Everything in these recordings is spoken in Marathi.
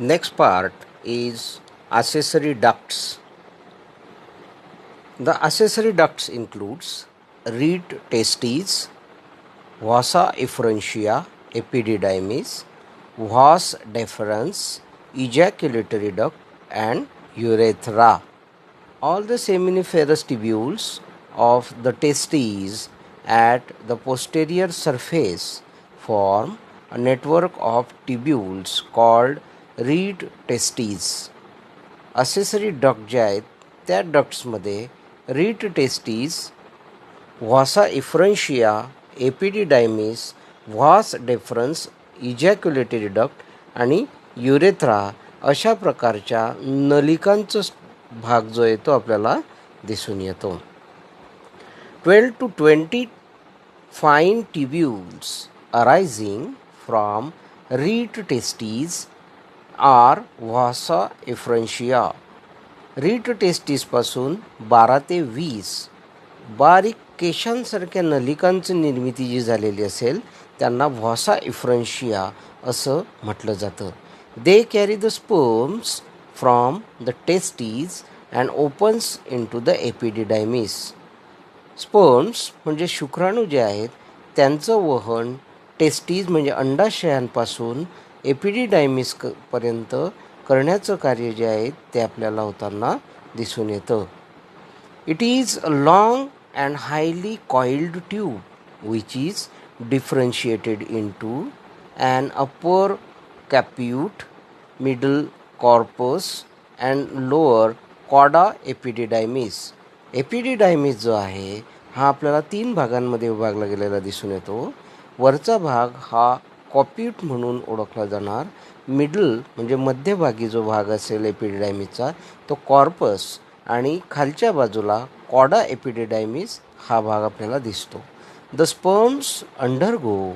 Next part is accessory ducts. The accessory ducts includes reed testes, vasa efferentia, epididymis, vas deferens, ejaculatory duct, and urethra. All the seminiferous tubules of the testes at the posterior surface form a network of tubules called reed testes. accessory duct जे आहेत त्या डक्ट्समध्ये read testes, व्हासा इफ्रन्शिया, एपिडिडायमिस, vas डेफरन्स, ejaculatory duct आणि युरेथ्रा अशा प्रकारच्या नलिकांचा भाग जो आहे तो आपल्याला दिसून येतो. 12 to 20 fine tubules arising from reed testes are vasa efferentia. Read टेस्टीसपासून 12 ते 20 बारीक केशांसारख्या नलिकांची निर्मिती जी झालेली असेल त्यांना व्हासा इफ्रन्शिया असं म्हटलं जातं. They carry the sperms from the testes and opens into the epididymis. Sperms म्हणजे शुक्राणू जे आहेत त्यांचं वहन टेस्टीज म्हणजे अंडाशयांपासून एपिडिडायमिस पर्यंत करण्याचं कार्य जे आहे ते आपल्याला होताना दिसून येतं. It is a long and highly coiled tube which is differentiated into and upper caput, middle corpus and lower cauda epididymis. Epididymis जो आहे हा आपल्याला 3 भागांमध्ये विभागला गेलेला दिसून येतो. वरचा भाग हा कॉप्यूट म्हणून ओळखला जाणार, मिडल म्हणजे मध्यभागी जो भाग असेल एपिडिडायमिसचा तो कॉर्पस आणि खालच्या बाजूला कॉडा एपिडिडायमिस हा भाग आपल्याला दिसतो. The sperms undergo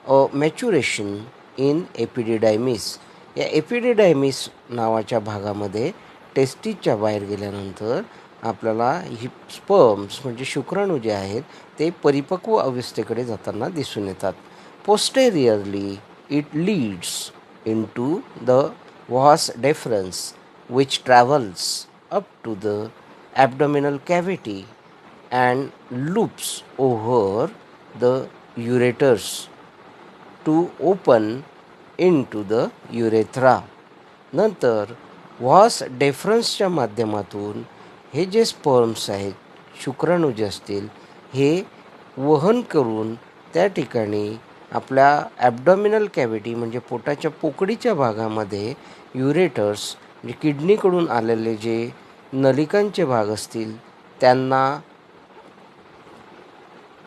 a maturation in epididymis. या एपिडिडायमिस नावाच्या भागामध्ये टेस्टीजच्या बाहेर गेल्यानंतर आपल्याला ही स्पर्म्स म्हणजे शुक्राणू जे आहेत ते परिपक्व अवस्थेकडे जाताना दिसून येतात. Posteriorly it leads into the vas deferens which travels up to the abdominal cavity and loops over the ureters to open into the urethra. नंतर व्हास डेफरन्सच्या माध्यमातून हे जे स्पर्म्स आहेत शुक्राणू जे असतील हे वहन करून त्या ठिकाणी आपल्या ॲबडॉमिनल कॅव्हिटी म्हणजे पोटाच्या पोकळीच्या भागामध्ये युरेटर्स म्हणजे किडनीकडून आलेले जे नलिकांचे भाग असतील त्यांना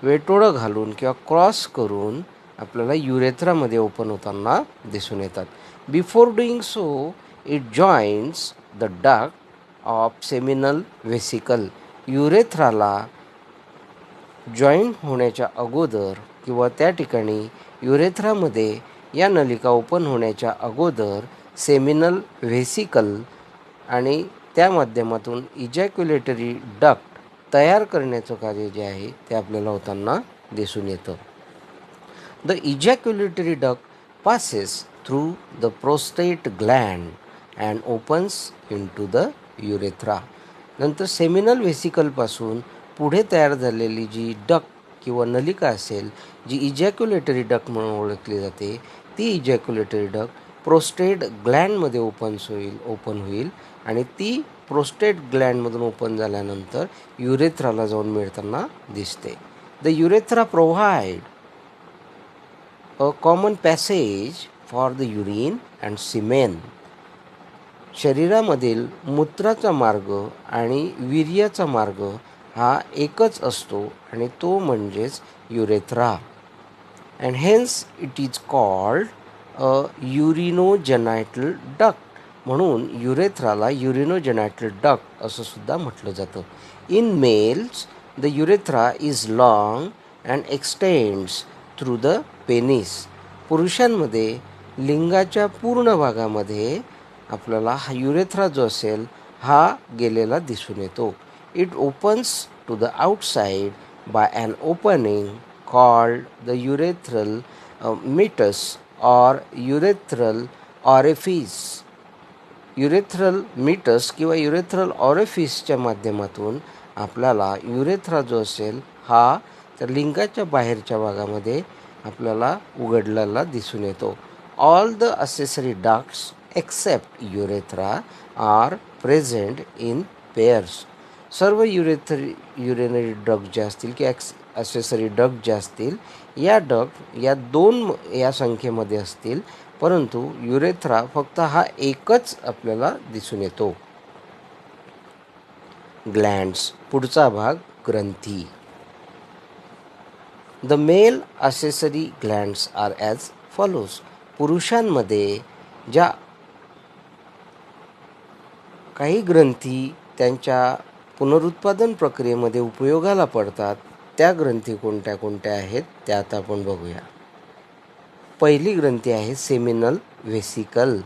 वेटोळं घालून किंवा क्रॉस करून आपल्याला युरेथ्रामध्ये ओपन होताना दिसून येतात. Before doing so it joins the duct of seminal vesicle. युरेथ्राला जॉईन होण्याच्या अगोदर किंवा त्या ठिकाणी युरेथ्रामध्ये या नलिका ओपन होण्याच्या अगोदर सेमिनल व्हेसिकल आणि त्या माध्यमातून इजॅक्युलेटरी डक्ट तयार करण्याचं कार्य जे आहे ते आपल्याला होताना दिसून येतं. The ejaculatory duct passes through the prostate gland and opens into the urethra. नंतर सेमिनल व्हेसिकलपासून पुढे तयार झालेली जी डक्ट किंवा नलिका असेल जी इजॅक्युलेटरी डक्ट म्हणून ओळखली जाते ती इजॅक्युलेटरी डक्ट प्रोस्टेट ग्लँडमध्ये ओपन होईल आणि ती प्रोस्टेट ग्लँडमधून ओपन झाल्यानंतर युरेथ्राला जाऊन मिळताना दिसते. The urethra provide a common passage for the urine and semen. शरीरामधील मूत्राचा मार्ग आणि वीर्याचा मार्ग हा एकच असतो आणि तो म्हणजेच urethra. And hence it is called a urinogenital duct. म्हणून युरेथ्राला युरिनोजेनायटल डक्ट असं सुद्धा म्हटलं जातं. In males the urethra is long and extends through the penis. पुरुषांमध्ये लिंगाच्या पूर्ण भागामध्ये आपल्याला हा युरेथ्रा जो असेल हा गेलेला दिसून येतो. It opens to the outside by an opening called the urethral meatus or urethral orifice. Urethral meatus किंवा युरेथ्रल ऑरिफिसच्या माध्यमातून आपल्याला युरेथ्रा जो असेल हा तर लिंगाच्या बाहेरच्या भागामध्ये आपल्याला उघडलेला दिसून येतो. All the accessory ducts except urethra are present in pairs. सर्व युरेनरी डक्ट जे असतील किंवा असेसरी डक्ट जे असतील या डक्ट या 2 या संख्येमध्ये असतील, परंतु युरेथ्रा फक्त हा एकच आपल्याला दिसून येतो. ग्लँड्स, पुढचा भाग ग्रंथी. The male accessory glands are as follows. पुरुषांमध्ये ज्या काही ग्रंथी त्यांच्या पुनरुत्पादन प्रक्रियेमध्ये उपयोगाला पडतात त्या ग्रंथी कोणत्या कोणत्या आहेत त्या आता आपण बघूया. पहिली ग्रंथी आहे seminal vesicle.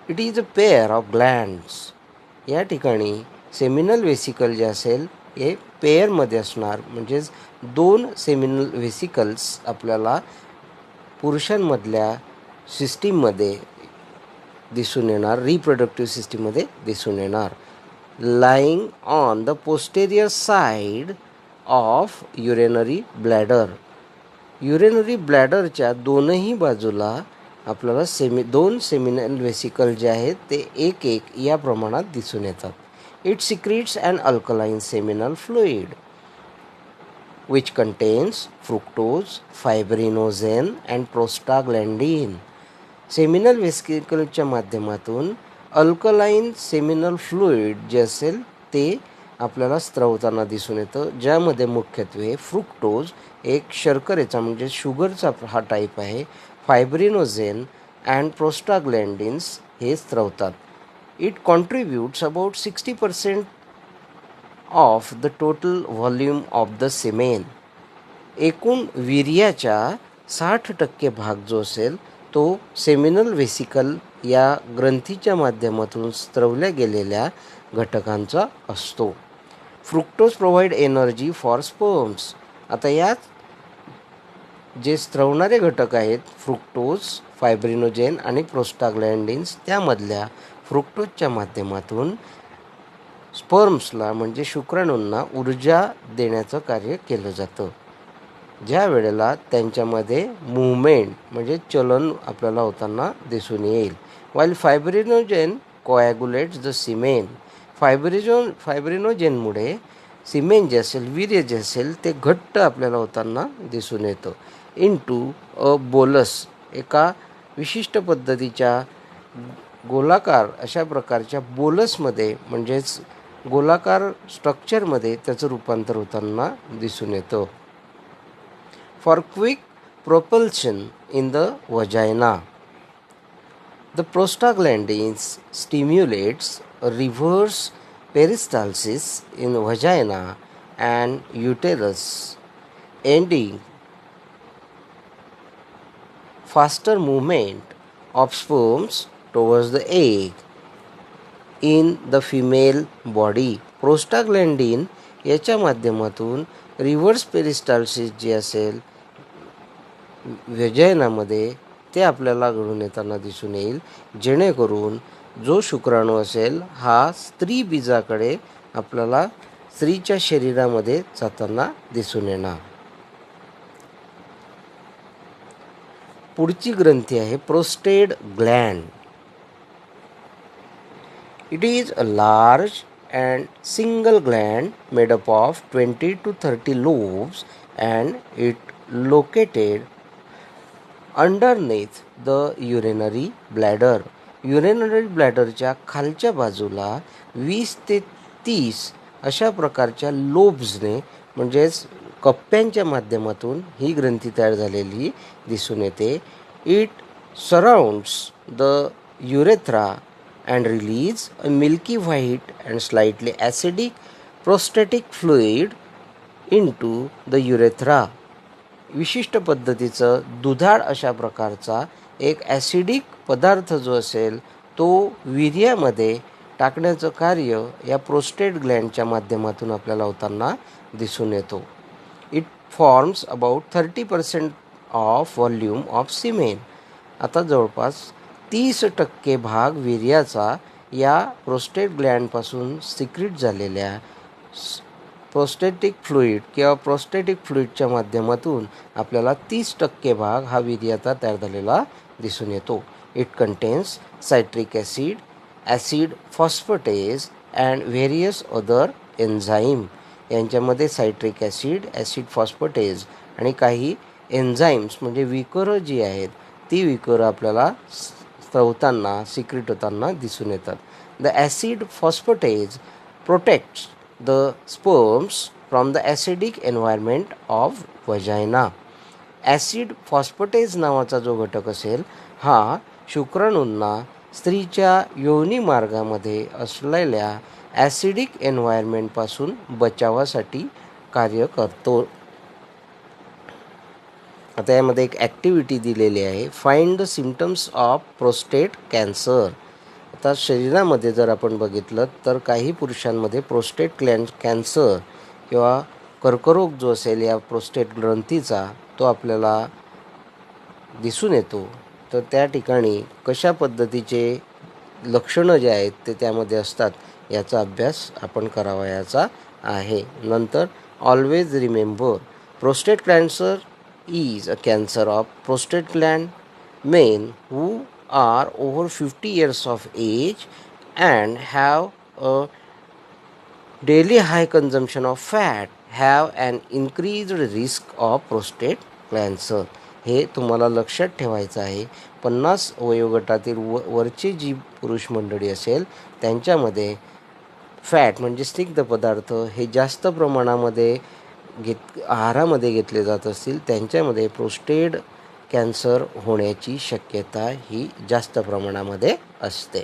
It is a pair of glands. या ठिकाणी सेमिनल व्हेसिकल जे असेल हे पेअरमध्ये असणार, म्हणजेच 2 सेमिनल व्हेसिकल्स आपल्याला पुरुषांमधल्या सिस्टीममध्ये दिसून येणार, रिप्रोडक्टिव्ह सिस्टीममध्ये दिसून येणार. Lying on the posterior side of urinary bladder. Urinary ब्लॅडरच्या दोनही बाजूला आपल्याला 2 सेमिनल व्हेसिकल जे आहेत ते एक या प्रमाणात दिसून येतात. It secretes an alkaline seminal fluid which contains fructose, fibrinogen and prostaglandin. Seminal व्हेसिकलच्या माध्यमातून अल्कलाइन सेमिनल फ्लुइड जे असेल ते आपल्याला स्त्रवताना दिसून येतं, ज्यामध्ये मुख्यत्वे फ्रुक्टोज एक शर्करेचा म्हणजे शुगरचा हा टाईप आहे, फायब्रिनोजेन अँड प्रोस्टाग्लँडिन्स हे स्त्रवतात. It contributes about 60% of the total volume of the semen. एकूण वीर्याच्या 60% भाग जो असेल तो सेमिनल व्हेसिकल या ग्रंथीच्या माध्यमातून स्त्रवल्या गेलेल्या घटकांचा असतो. Fructose provide energy for sperms. आता यात जे स्त्रवणारे घटक आहेत फ्रुक्टोज, फायब्रिनोजेन आणि प्रोस्टाग्लँडिन्स, त्यामधल्या फ्रुक्टोजच्या माध्यमातून स्पर्म्सला म्हणजे शुक्राणूंना ऊर्जा देण्याचं कार्य केलं जातं. ज्या वेळेला त्यांच्यामध्ये मूवमेंट म्हणजे चलन आपल्याला होताना दिसून येईल. While fibrinogen coagulates the semen. फायब्रिनोजेनमुळे सिमेन जे असेल, वीर्य जे असेल ते घट्ट आपल्याला होताना दिसून येतं. इनटू अ बोलस. एका विशिष्ट पद्धतीच्या गोलाकार अशा प्रकारच्या बोलसमध्ये म्हणजेच गोलाकार स्ट्रक्चरमध्ये त्याचं रूपांतर होताना दिसून येतं. For quick propulsion in the vagina. The prostaglandins stimulates reverse peristalsis in vagina and uterus, ending faster movement of sperms towards the egg in the female body. प्रोस्टाग्लँडिन याच्या माध्यमातून रिव्हर्स पेरिस्टाल्सिस जे असेल व्हजायनामध्ये ते आपल्याला घडून येताना दिसून येईल, जेणेकरून जो शुक्राणू असेल हा स्त्री बीजाकडे आपल्याला स्त्रीच्या शरीरामध्ये जाताना दिसून येणार. पुढची ग्रंथी आहे prostate Gland. It is a large and single Gland made up of 20 to 30 lobes and it located underneath the urinary bladder. Urinary ब्लॅडरच्या खालच्या बाजूला 20 ते 30 अशा प्रकारच्या लोब्सने म्हणजेच कप्प्यांच्या माध्यमातून ही ग्रंथी तयार झालेली दिसून येते. It surrounds the urethra and release a milky white and slightly acidic prostatic fluid into the urethra. विशिष्ट पद्धतीचं दुधाळ अशा प्रकारचा एक ॲसिडिक पदार्थ जो असेल तो वीर्यामध्ये टाकण्याचं कार्य या प्रोस्टेट ग्लँडच्या माध्यमातून आपल्याला होताना दिसून येतो. It forms about 30% of volume of semen. आता जवळपास 30% भाग वीर्याचा या प्रोस्टेट ग्लँडपासून सिक्रीट झालेल्या प्रोस्टेटिक फ्लुईड किंवा प्रोस्टेटिक फ्लुईडच्या माध्यमातून आपल्याला 30% भाग हा वीर्याचा तयार झालेला दिसून येतो. It contains citric acid phosphatase and various other enzyme. यांच्यामध्ये सायट्रिक ॲसिड फॉस्फेटेज आणि काही एन्झाईम्स म्हणजे विकरं जी आहेत ती विकरं आपल्याला स्त्रवताना सिक्रीट होताना दिसून येतात. The acid phosphatase protects the sperms from the acidic environment of वजायना. Acid phosphatase नावाचा जो घटक असेल हा शुक्राणूंना स्त्रीच्या योनी मार्गामध्ये असलेल्या ॲसिडिक एन्व्हायरमेंटपासून बचावासाठी कार्य करतो. आता यामध्ये एक ॲक्टिव्हिटी दिलेली आहे, find the symptoms of prostate cancer. आता शरीरामध्ये जर आपण बघितलं तर काही पुरुषांमध्ये प्रोस्टेट कॅन्सर किंवा कर्करोग जो असेल या प्रोस्टेट ग्रंथीचा तो आपल्याला दिसून येतो. तर त्या ठिकाणी कशा पद्धतीचे लक्षणं जे आहेत ते त्यामध्ये असतात याचा अभ्यास आपण करावयाचा आहे. नंतर always remember prostate cancer is a cancer of prostate gland. Men who are over 50 years of age and have a daily high consumption of fat have an increased risk of prostate cancer. हे तुम्हाला लक्षात ठेवायचं आहे. 50 वयोगटातील वरची जी पुरुष मंडळी असेल त्यांच्यामध्ये फॅट म्हणजे स्निग्ध पदार्थ हे जास्त प्रमाणामध्ये आहारामध्ये घेतले जात असतील त्यांच्यामध्ये प्रोस्टेट कॅन्सर होण्याची शक्यता ही जास्त प्रमाणामध्ये असते.